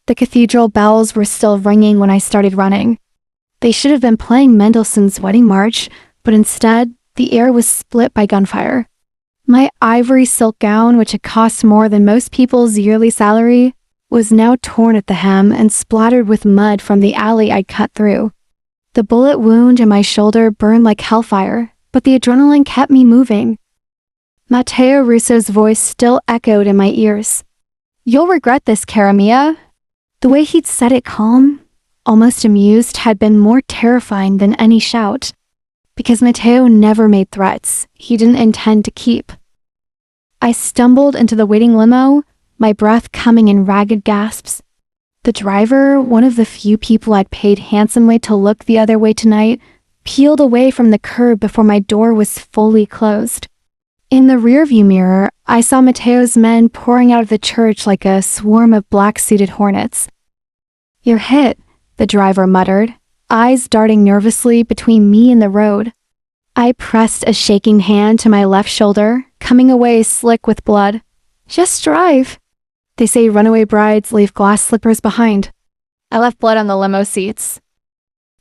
The cathedral bells were still ringing when I started running. They should have been playing Mendelssohn's Wedding March, but instead, the air was split by gunfire. My ivory silk gown, which had cost more than most people's yearly salary, was now torn at the hem and splattered with mud from the alley I'd cut through. The bullet wound in my shoulder burned like hellfire, but the adrenaline kept me moving. Matteo Russo's voice still echoed in my ears. "You'll regret this, cara mia." The way he'd said it calm, almost amused, had been more terrifying than any shout. Because Matteo never made threats he didn't intend to keep. I stumbled into the waiting limo, my breath coming in ragged gasps. The driver, one of the few people I'd paid handsomely to look the other way tonight, peeled away from the curb before my door was fully closed. In the rearview mirror, I saw Matteo's men pouring out of the church like a swarm of black-suited hornets. "You're hit," the driver muttered, eyes darting nervously between me and the road. I pressed a shaking hand to my left shoulder, coming away slick with blood. "Just drive." They say runaway brides leave glass slippers behind. I left blood on the limo seats.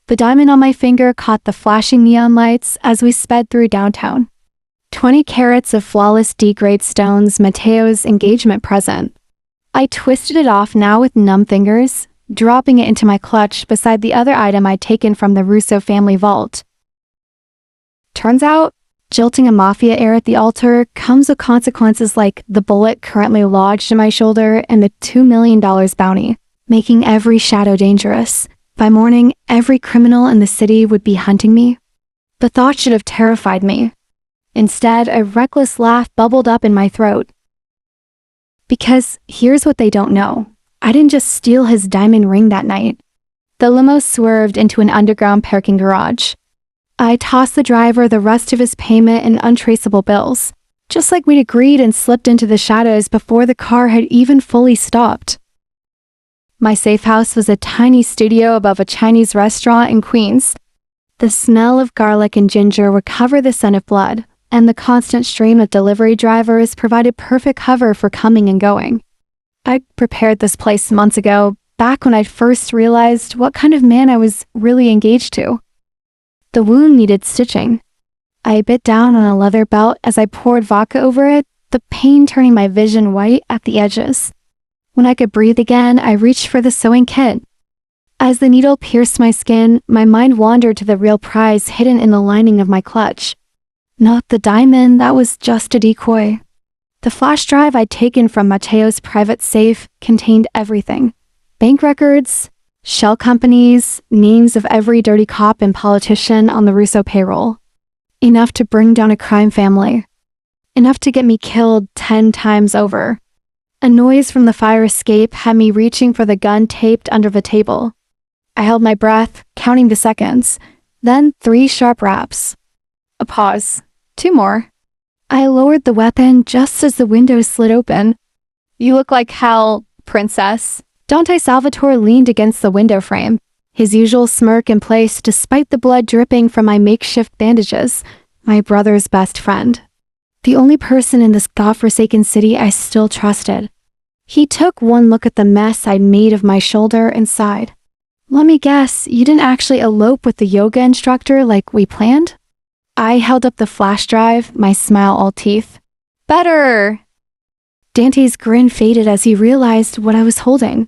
The diamond on my finger caught the flashing neon lights as we sped through downtown. 20 carats of flawless D-grade stones, Matteo's engagement present. I twisted it off now with numb fingers, dropping it into my clutch beside the other item I'd taken from the Russo family vault. Turns out, jilting a Mafia heir at the altar comes with consequences like the bullet currently lodged in my shoulder and the $2 million bounty, making every shadow dangerous. By morning, every criminal in the city would be hunting me. The thought should have terrified me. Instead, a reckless laugh bubbled up in my throat. Because here's what they don't know. I didn't just steal his diamond ring that night. The limo swerved into an underground parking garage. I tossed the driver the rest of his payment and untraceable bills, just like we'd agreed, and slipped into the shadows before the car had even fully stopped. My safe house was a tiny studio above a Chinese restaurant in Queens. The smell of garlic and ginger would cover the scent of blood, and the constant stream of delivery drivers provided perfect cover for coming and going. I prepared this place months ago, back when I'd first realized what kind of man I was really engaged to. The wound needed stitching. I bit down on a leather belt as I poured vodka over it, the pain turning my vision white at the edges. When I could breathe again, I reached for the sewing kit. As the needle pierced my skin, my mind wandered to the real prize hidden in the lining of my clutch. Not the diamond, that was just a decoy. The flash drive I'd taken from Matteo's private safe contained everything. Bank records, shell companies, names of every dirty cop and politician on the Russo payroll. Enough to bring down a crime family. Enough to get me killed 10 times over. A noise from the fire escape had me reaching for the gun taped under the table. I held my breath, counting the seconds. Then 3 sharp raps. A pause. 2 more. I lowered the weapon just as the window slid open. "You look like hell, princess." Dante Salvatore leaned against the window frame, his usual smirk in place despite the blood dripping from my makeshift bandages, my brother's best friend. The only person in this godforsaken city I still trusted. He took one look at the mess I'd made of my shoulder and sighed. "Let me guess, you didn't actually elope with the yoga instructor like we planned?" I held up the flash drive, my smile all teeth. "Better!" Dante's grin faded as he realized what I was holding.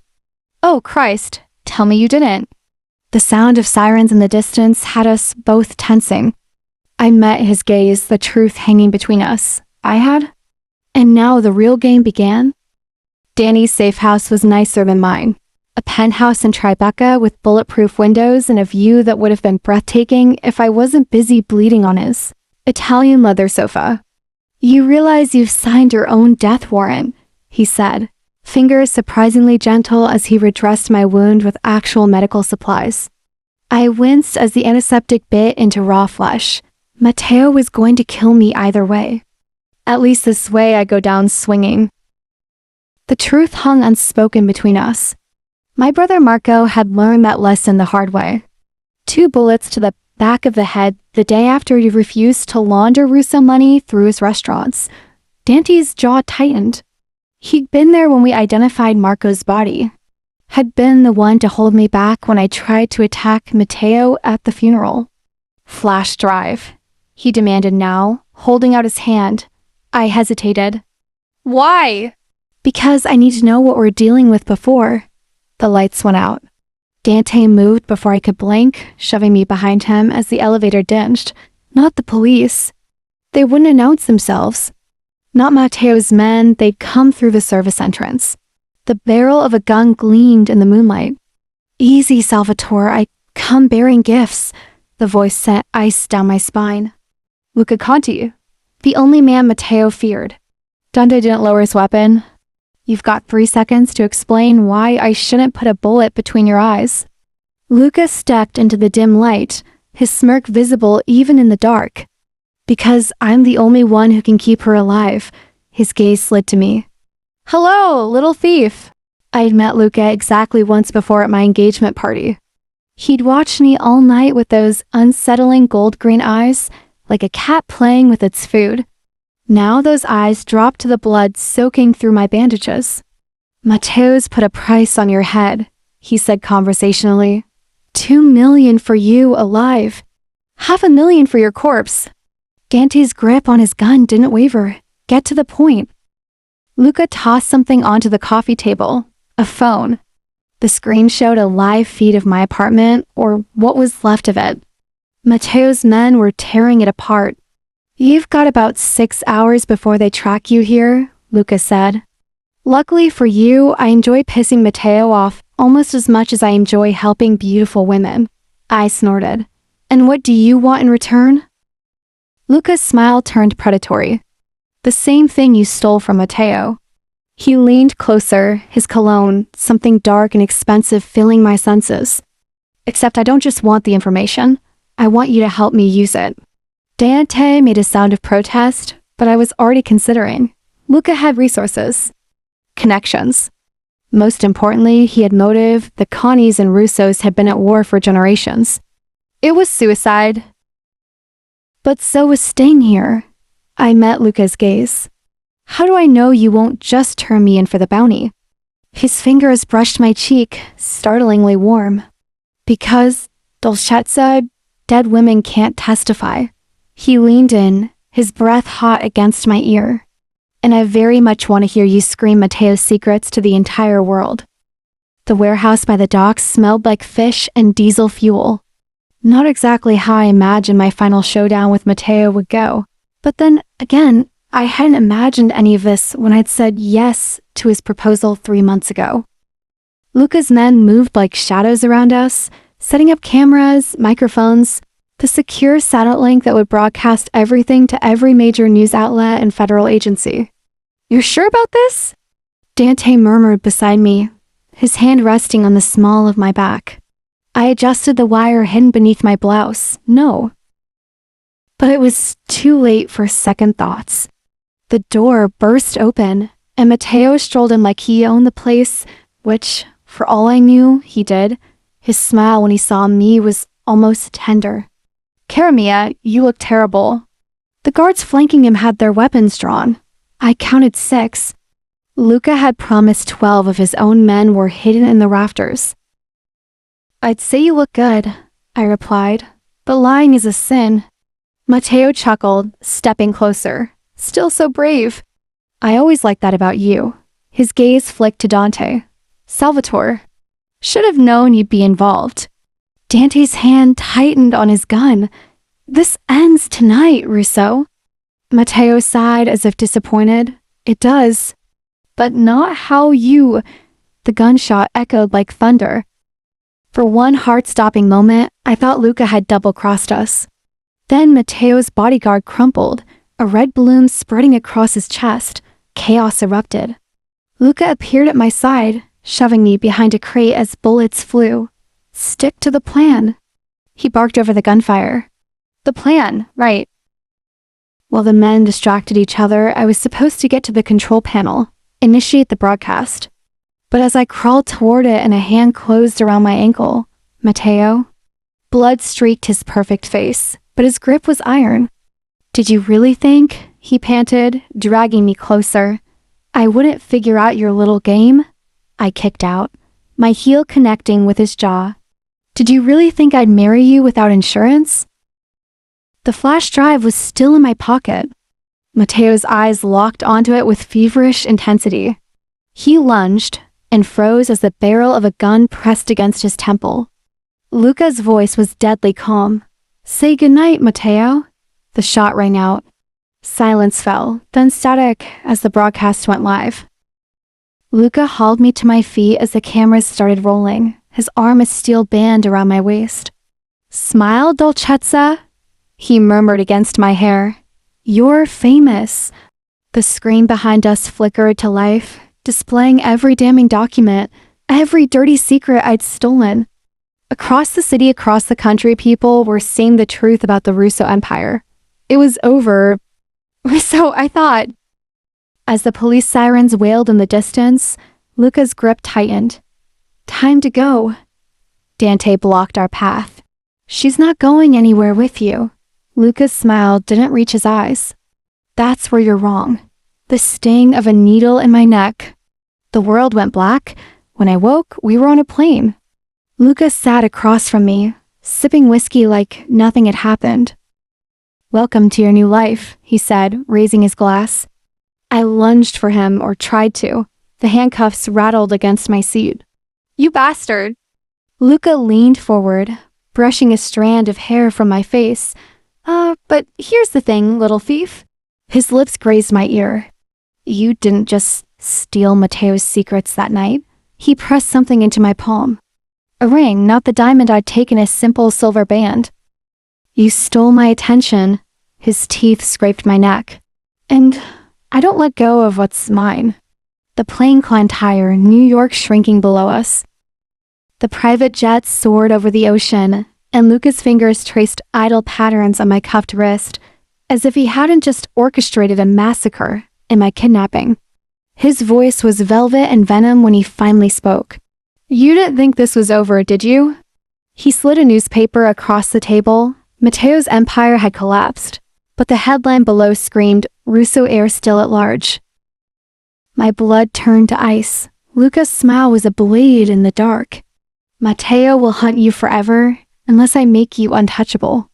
"Oh, Christ, tell me you didn't." The sound of sirens in the distance had us both tensing. I met his gaze, the truth hanging between us. I had? And now the real game began? Danny's safe house was nicer than mine. A penthouse in Tribeca with bulletproof windows and a view that would have been breathtaking if I wasn't busy bleeding on his Italian leather sofa. "You realize you've signed your own death warrant," he said, fingers surprisingly gentle as he redressed my wound with actual medical supplies. I winced as the antiseptic bit into raw flesh. Matteo was going to kill me either way. At least this way I go down swinging. The truth hung unspoken between us. My brother Marco had learned that lesson the hard way. 2 bullets to the back of the head the day after he refused to launder Russo money through his restaurants. Dante's jaw tightened. He'd been there when we identified Marco's body. had been the one to hold me back when I tried to attack Matteo at the funeral. Flash drive, he demanded now, holding out his hand. I hesitated. Why? Because I need to know what we're dealing with before. The lights went out. Dante moved before I could blink, shoving me behind him as the elevator dinged. Not the police. They wouldn't announce themselves. Not Matteo's men, they'd come through the service entrance. The barrel of a gun gleamed in the moonlight. Easy, Salvatore, I come bearing gifts. The voice sent ice down my spine. Luca Conti, the only man Matteo feared. Dante didn't lower his weapon. You've got 3 seconds to explain why I shouldn't put a bullet between your eyes. Luca stepped into the dim light, his smirk visible even in the dark. Because I'm the only one who can keep her alive. His gaze slid to me. Hello, little thief. I'd met Luca exactly once before at my engagement party. He'd watched me all night with those unsettling gold-green eyes, like a cat playing with its food. Now those eyes dropped to the blood soaking through my bandages. Matteo's put a price on your head, he said conversationally. 2 million for you alive. 500,000 for your corpse. Dante's grip on his gun didn't waver. Get to the point. Luca tossed something onto the coffee table. A phone. The screen showed a live feed of my apartment, or what was left of it. Matteo's men were tearing it apart. You've got about 6 hours before they track you here, Luca said. Luckily for you, I enjoy pissing Matteo off almost as much as I enjoy helping beautiful women. I snorted. And what do you want in return? Luca's smile turned predatory. The same thing you stole from Matteo. He leaned closer, his cologne, something dark and expensive filling my senses. Except I don't just want the information. I want you to help me use it. Dante made a sound of protest, but I was already considering. Luca had resources. Connections. Most importantly, he had motive. The Connis and Russos had been at war for generations. It was suicide. But so was staying here. I met Luca's gaze. How do I know you won't just turn me in for the bounty? His fingers brushed my cheek, startlingly warm. Because, Dolcezza, dead women can't testify. He leaned in, his breath hot against my ear. And I very much want to hear you scream Matteo's secrets to the entire world. The warehouse by the docks smelled like fish and diesel fuel. Not exactly how I imagined my final showdown with Matteo would go. But then, again, I hadn't imagined any of this when I'd said yes to his proposal 3 months ago. Luca's men moved like shadows around us, setting up cameras, microphones, the secure satellite link that would broadcast everything to every major news outlet and federal agency. You're sure about this? Dante murmured beside me, his hand resting on the small of my back. I adjusted the wire hidden beneath my blouse. No. But it was too late for second thoughts. The door burst open, and Matteo strolled in like he owned the place, which, for all I knew, he did. His smile when he saw me was almost tender. Caramia, you look terrible. The guards flanking him had their weapons drawn. I counted 6. Luca had promised 12 of his own men were hidden in the rafters. I'd say you look good, I replied, but lying is a sin. Matteo chuckled, stepping closer. Still so brave. I always liked that about you. His gaze flicked to Dante. Salvatore. Should have known you'd be involved. Dante's hand tightened on his gun. This ends tonight, Russo. Matteo sighed as if disappointed. It does. But not how you... The gunshot echoed like thunder. For one heart-stopping moment, I thought Luca had double-crossed us. Then Matteo's bodyguard crumpled, a red bloom spreading across his chest. Chaos erupted. Luca appeared at my side, shoving me behind a crate as bullets flew. Stick to the plan. He barked over the gunfire. The plan, right. While the men distracted each other, I was supposed to get to the control panel, initiate the broadcast. But as I crawled toward it and a hand closed around my ankle, Matteo, blood streaked his perfect face, but his grip was iron. Did you really think, he panted, dragging me closer, I wouldn't figure out your little game? I kicked out. my heel connecting with his jaw. Did you really think I'd marry you without insurance? The flash drive was still in my pocket. Matteo's eyes locked onto it with feverish intensity. He lunged and froze as the barrel of a gun pressed against his temple. Luca's voice was deadly calm. Say goodnight, Matteo. The shot rang out. Silence fell, then static as the broadcast went live. Luca hauled me to my feet as the cameras started rolling, his arm a steel band around my waist. Smile, Dolcezza, he murmured against my hair. You're famous. The screen behind us flickered to life, displaying every damning document, every dirty secret I'd stolen. Across the city, across the country, people were seeing the truth about the Russo Empire. It was over. So I thought. As the police sirens wailed in the distance, Luca's grip tightened. Time to go. Dante blocked our path. She's not going anywhere with you. Luca's smile didn't reach his eyes. That's where you're wrong. The sting of a needle in my neck. The world went black. When I woke, we were on a plane. Luca sat across from me, sipping whiskey like nothing had happened. Welcome to your new life, he said, raising his glass. I lunged for him, or tried to. The handcuffs rattled against my seat. You bastard! Luca leaned forward, brushing a strand of hair from my face. But here's the thing, little thief. His lips grazed my ear. You didn't just steal Matteo's secrets that night. He pressed something into my palm. A ring, not the diamond I'd taken, a simple silver band. You stole my attention. His teeth scraped my neck. And I don't let go of what's mine. The plane climbed higher, New York shrinking below us. The private jet soared over the ocean, and Luca's fingers traced idle patterns on my cuffed wrist, as if he hadn't just orchestrated a massacre in my kidnapping. His voice was velvet and venom when he finally spoke. You didn't think this was over, did you? He slid a newspaper across the table. Matteo's empire had collapsed, but the headline below screamed, Russo heir still at large. My blood turned to ice. Luca's smile was a blade in the dark. Matteo will hunt you forever, unless I make you untouchable.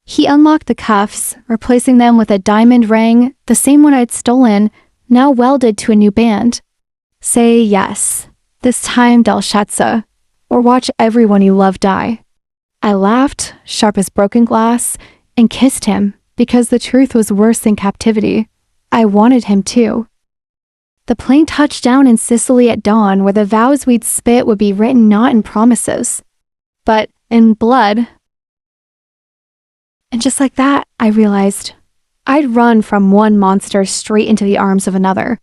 He unlocked the cuffs, replacing them with a diamond ring, the same one I'd stolen, now welded to a new band. Say yes, this time Dolcezza, or watch everyone you love die. I laughed, sharp as broken glass, and kissed him, because the truth was worse than captivity. I wanted him too. The plane touched down in Sicily at dawn, where the vows we'd spit would be written not in promises, but in blood. And just like that, I realized I'd run from one monster straight into the arms of another.